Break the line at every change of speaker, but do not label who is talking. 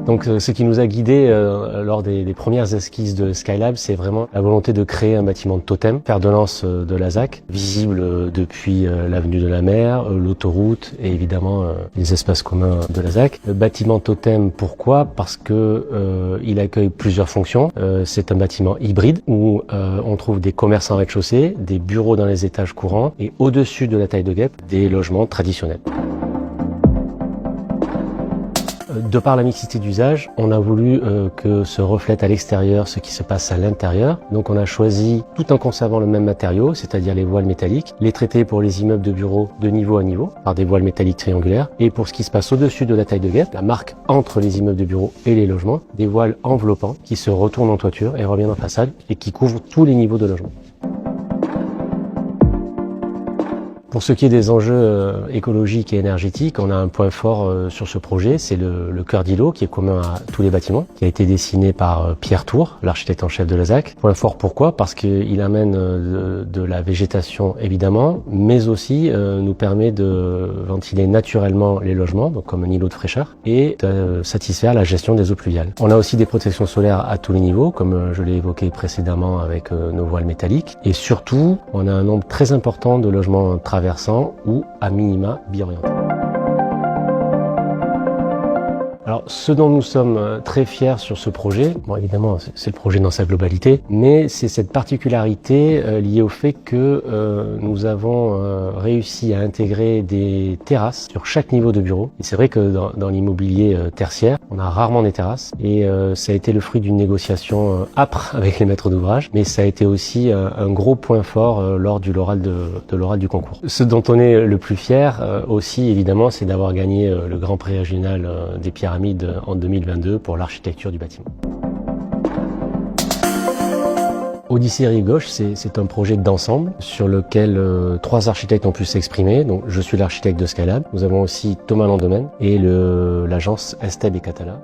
Donc ce qui nous a guidés lors des premières esquisses de Skylab, c'est vraiment la volonté de créer un bâtiment de totem, fer de lance de la ZAC, visible depuis l'avenue de la Mer, l'autoroute et évidemment les espaces communs de la ZAC. Le bâtiment totem, pourquoi? Parce que il accueille plusieurs fonctions. C'est un bâtiment hybride où on trouve des commerces en rez-de-chaussée, des bureaux dans les étages courants et au-dessus de la taille de guêpe, des logements traditionnels. De par la mixité d'usage, on a voulu que se reflète à l'extérieur ce qui se passe à l'intérieur. Donc on a choisi, tout en conservant le même matériau, c'est-à-dire les voiles métalliques, les traiter pour les immeubles de bureaux de niveau à niveau, par des voiles métalliques triangulaires. Et pour ce qui se passe au-dessus de la taille de guêpe, la marque entre les immeubles de bureaux et les logements, des voiles enveloppants qui se retournent en toiture et reviennent en façade et qui couvrent tous les niveaux de logement. Pour ce qui est des enjeux écologiques et énergétiques, on a un point fort sur ce projet, c'est le cœur d'îlot qui est commun à tous les bâtiments, qui a été dessiné par Pierre Tour, l'architecte en chef de la ZAC. Point fort pourquoi? Parce qu'il amène de la végétation évidemment, mais aussi nous permet de ventiler naturellement les logements, donc comme un îlot de fraîcheur, et de satisfaire la gestion des eaux pluviales. On a aussi des protections solaires à tous les niveaux, comme je l'ai évoqué précédemment avec nos voiles métalliques, et surtout on a un nombre très important de logements traversants ou à minima biorientés. Alors, ce dont nous sommes très fiers sur ce projet, bon évidemment c'est le projet dans sa globalité, mais c'est cette particularité liée au fait que nous avons réussi à intégrer des terrasses sur chaque niveau de bureau. Et c'est vrai que dans l'immobilier tertiaire, on a rarement des terrasses et ça a été le fruit d'une négociation âpre avec les maîtres d'ouvrage, mais ça a été aussi un gros point fort lors de l'oral du concours. Ce dont on est le plus fier aussi évidemment, c'est d'avoir gagné le Grand Prix régional des Pyramides en 2022 pour l'architecture du bâtiment. Odyssée Rive Gauche, c'est un projet d'ensemble sur lequel 3 architectes ont pu s'exprimer. Donc, je suis l'architecte de Skylab. Nous avons aussi Thomas Landemaine et l'agence Esteb et Catala.